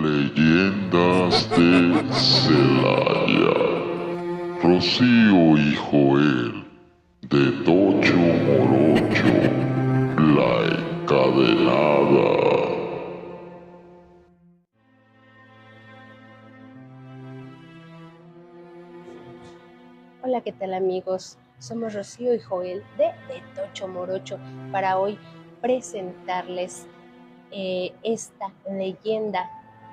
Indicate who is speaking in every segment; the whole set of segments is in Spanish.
Speaker 1: Leyendas de Celaya. Rocío y Joel, de Tocho Morocho, la encadenada.
Speaker 2: Hola, ¿qué tal amigos? Somos Rocío y Joel de Tocho Morocho para hoy presentarles esta leyenda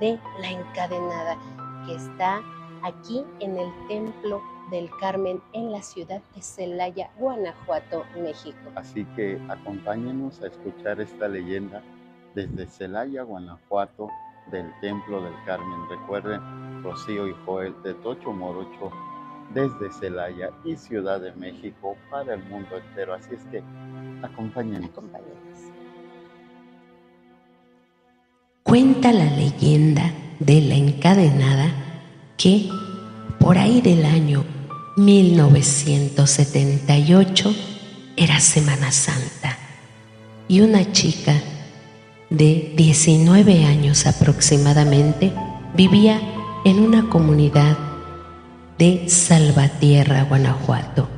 Speaker 2: de la encadenada que está aquí en el Templo del Carmen en la ciudad de Celaya, Guanajuato, México.
Speaker 3: Así que acompáñenos a escuchar esta leyenda desde Celaya, Guanajuato, del Templo del Carmen. Recuerden, Rocío y Joel de Tocho Morocho, desde Celaya y Ciudad de México para el mundo entero. Así es que acompáñenos.
Speaker 4: Cuenta la leyenda de la encadenada que por ahí del año 1978 era Semana Santa y una chica de 19 años aproximadamente vivía en una comunidad de Salvatierra, Guanajuato.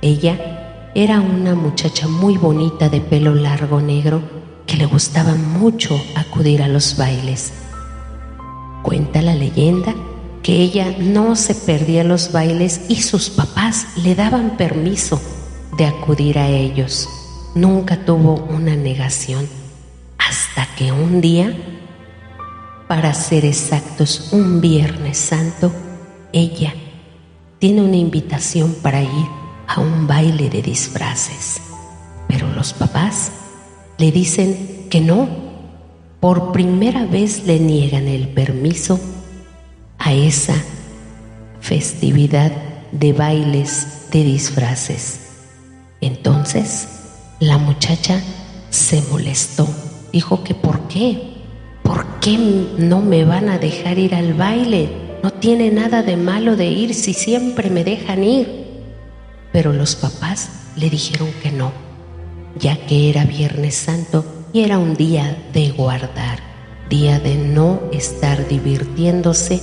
Speaker 4: Ella era una muchacha muy bonita de pelo largo negro que le gustaba mucho acudir a los bailes. Cuenta la leyenda que ella no se perdía los bailes y sus papás le daban permiso de acudir a ellos. Nunca tuvo una negación, hasta que un día, para ser exactos, un Viernes Santo, ella tiene una invitación para ir a un baile de disfraces, pero los papás le dicen que no. Por primera vez le niegan el permiso a esa festividad de bailes de disfraces. Entonces la muchacha se molestó, dijo que ¿por qué no me van a dejar ir al baile? No tiene nada de malo de ir si siempre me dejan ir. Pero los papás le dijeron que no, ya que era Viernes Santo y era un día de guardar, día de no estar divirtiéndose,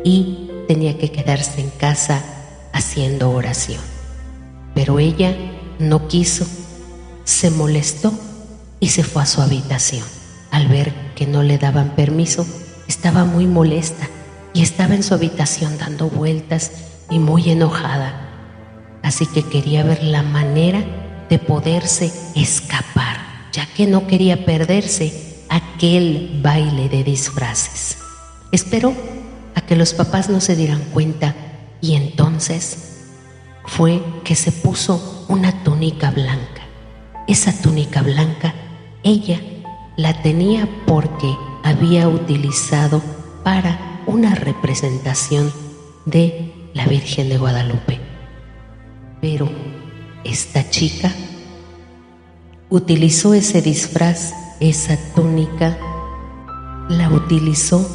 Speaker 4: y tenía que quedarse en casa haciendo oración. Pero ella no quiso, se molestó y se fue a su habitación. Al ver que no le daban permiso, estaba muy molesta y estaba en su habitación dando vueltas y muy enojada. Así que quería ver la manera de poderse escapar, ya que no quería perderse aquel baile de disfraces. Esperó a que los papás no se dieran cuenta y entonces fue que se puso una túnica blanca. Esa túnica blanca ella la tenía porque había utilizado para una representación de la Virgen de Guadalupe. Pero esta chica utilizó ese disfraz, esa túnica, la utilizó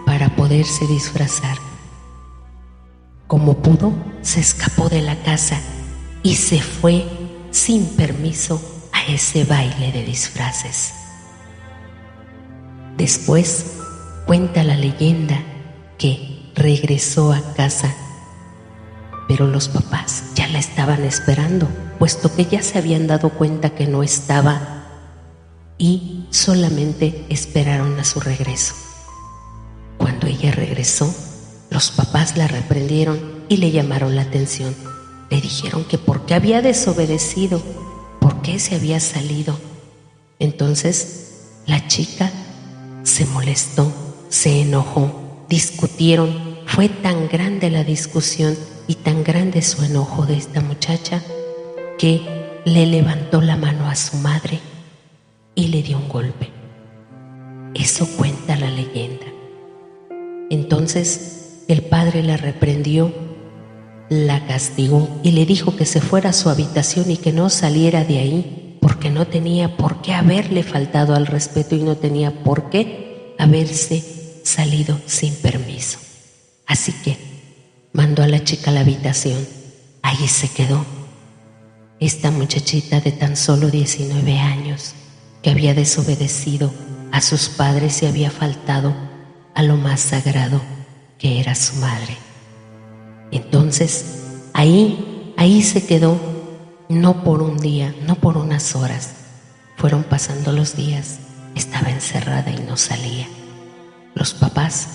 Speaker 4: para poderse disfrazar. Como pudo, se escapó de la casa y se fue sin permiso a ese baile de disfraces. Después cuenta la leyenda que regresó a casa, pero los papás ya la estaban esperando, puesto que ya se habían dado cuenta que no estaba y solamente esperaron a su regreso. Cuando ella regresó, los papás la reprendieron y le llamaron la atención. Le dijeron que por qué había desobedecido, por qué se había salido. Entonces la chica se molestó, se enojó, discutieron. Fue tan grande la discusión y tan grande su enojo de esta muchacha que le levantó la mano a su madre y le dio un golpe. Eso cuenta la leyenda. Entonces el padre la reprendió, la castigó y le dijo que se fuera a su habitación y que no saliera de ahí, porque no tenía por qué haberle faltado al respeto y no tenía por qué haberse salido sin permiso. Así que mandó a la chica a la habitación. Ahí se quedó. Esta muchachita de tan solo 19 años, que había desobedecido a sus padres y había faltado a lo más sagrado que era su madre. Entonces, ahí se quedó, no por un día, no por unas horas. Fueron pasando los días, estaba encerrada y no salía. Los papás,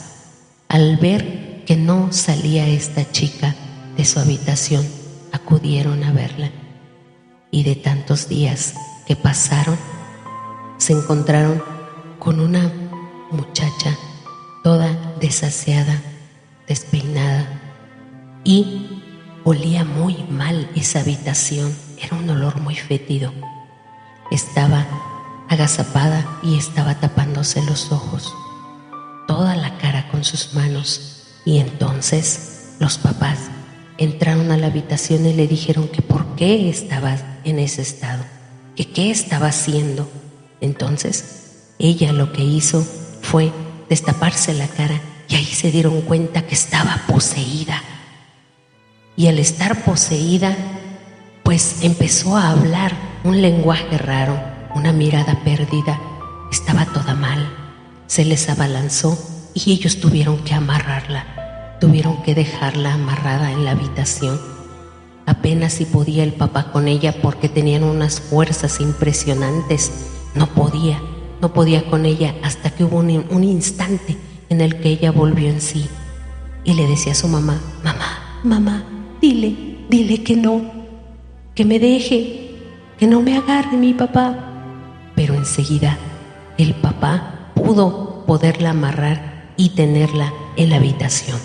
Speaker 4: al ver que no salía esta chica de su habitación, acudieron a verla. Y de tantos días que pasaron, se encontraron con una muchacha toda desaseada, despeinada, y olía muy mal esa habitación. Era un olor muy fétido. Estaba agazapada y estaba tapándose los ojos, toda la cara con sus manos. Y entonces los papás entraron a la habitación y le dijeron que por qué estaba en ese estado, que qué estaba haciendo. Entonces ella lo que hizo fue destaparse la cara, y ahí se dieron cuenta que estaba poseída. Y al estar poseída, pues empezó a hablar un lenguaje raro, una mirada perdida. Estaba toda mal. Se les abalanzó y ellos tuvieron que amarrarla, tuvieron que dejarla amarrada en la habitación. Apenas si podía el papá con ella porque tenían unas fuerzas impresionantes. No podía con ella hasta que hubo un instante en el que ella volvió en sí y le decía a su mamá: mamá, dile que no, que me deje, que no me agarre mi papá. Pero enseguida el papá pudo poderla amarrar y tenerla en la habitación.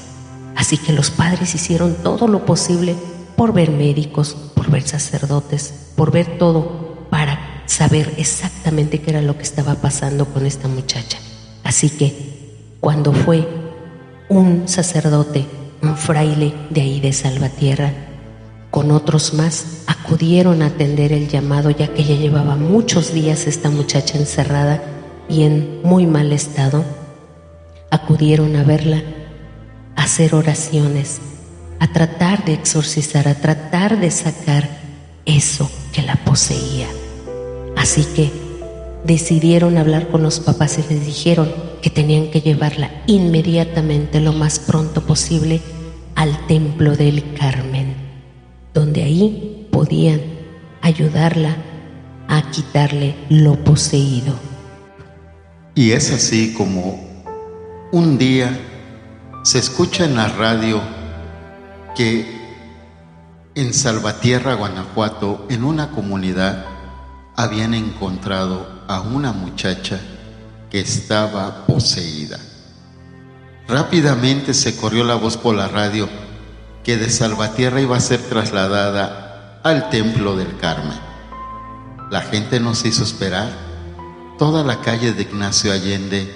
Speaker 4: Así que los padres hicieron todo lo posible por ver médicos, por ver sacerdotes, por ver todo para saber exactamente qué era lo que estaba pasando con esta muchacha. Así que cuando fue un sacerdote, un fraile de ahí de Salvatierra, con otros más, acudieron a atender el llamado, ya que ya llevaba muchos días esta muchacha encerrada y en muy mal estado. Acudieron a verla, a hacer oraciones, a tratar de exorcizar, a tratar de sacar eso que la poseía. Así que decidieron hablar con los papás y les dijeron que tenían que llevarla inmediatamente, lo más pronto posible, al Templo del Carmen, donde ahí podían ayudarla a quitarle lo poseído.
Speaker 3: Y es así como un día se escucha en la radio que en Salvatierra, Guanajuato, en una comunidad, habían encontrado a una muchacha que estaba poseída. Rápidamente se corrió la voz por la radio que de Salvatierra iba a ser trasladada al Templo del Carmen. La gente no se hizo esperar. Toda la calle de Ignacio Allende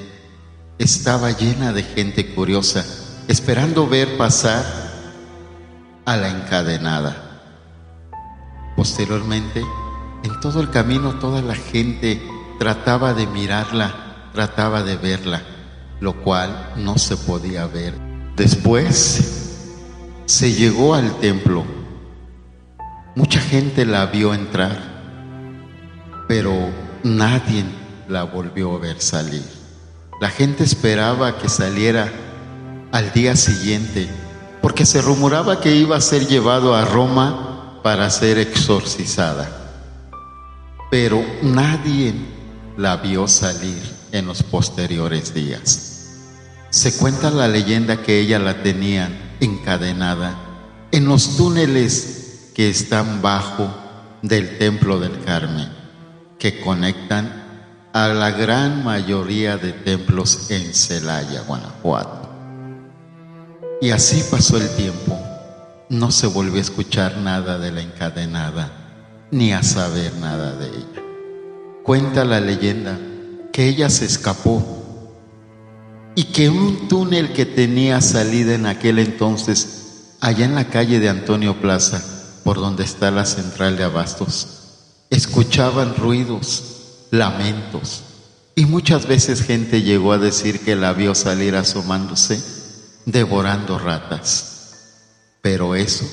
Speaker 3: estaba llena de gente curiosa, esperando ver pasar a la encadenada. Posteriormente, en todo el camino, toda la gente trataba de mirarla, trataba de verla, lo cual no se podía ver. Después se llegó al templo. Mucha gente la vio entrar, pero nadie la volvió a ver salir. La gente esperaba que saliera al día siguiente, porque se rumoraba que iba a ser llevado a Roma para ser exorcizada. Pero nadie la vio salir en los posteriores días. Se cuenta la leyenda que ella la tenían encadenada en los túneles que están bajo del Templo del Carmen, que conectan a la gran mayoría de templos en Celaya, Guanajuato. Y así pasó el tiempo. No se volvió a escuchar nada de la encadenada, ni a saber nada de ella. Cuenta la leyenda que ella se escapó y que un túnel que tenía salida en aquel entonces, allá en la calle de Antonio Plaza, por donde está la central de abastos, escuchaban ruidos, lamentos, y muchas veces gente llegó a decir que la vio salir asomándose, devorando ratas. Pero eso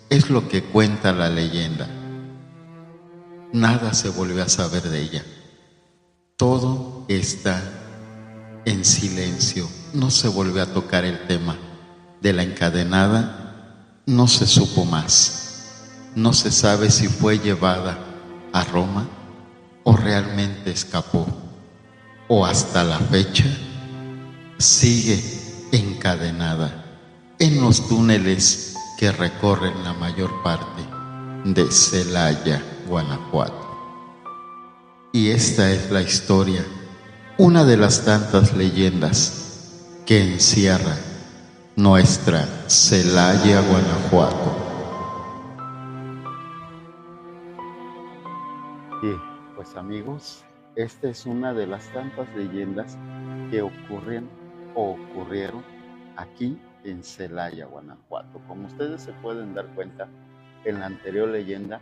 Speaker 3: es lo que cuenta la leyenda. Nada se volvió a saber de ella. Todo está en silencio no se volvió a tocar el tema. De la encadenada no se supo más. No se sabe si fue llevada a Roma o realmente escapó, o hasta la fecha sigue encadenada en los túneles que recorren la mayor parte de Celaya, Guanajuato. Y esta es la historia, una de las tantas leyendas que encierra nuestra Celaya, Guanajuato. Y pues amigos, esta es una de las tantas leyendas que ocurrieron aquí en Celaya, Guanajuato. Como ustedes se pueden dar cuenta, en la anterior leyenda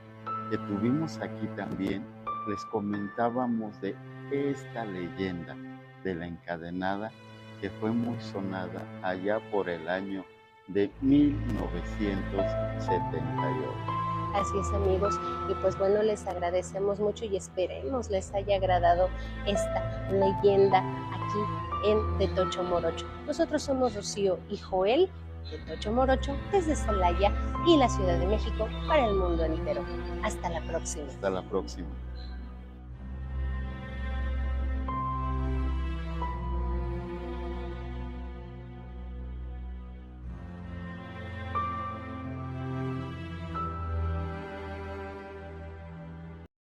Speaker 3: que tuvimos aquí también, les comentábamos de esta leyenda de la encadenada que fue muy sonada allá por el año de 1978.
Speaker 2: Así es, amigos, y pues bueno, les agradecemos mucho y esperemos les haya agradado esta leyenda aquí en De Tocho Morocho. Nosotros somos Rocío y Joel de Tocho Morocho desde Celaya y la Ciudad de México para el mundo entero. Hasta la próxima.
Speaker 3: Hasta la próxima.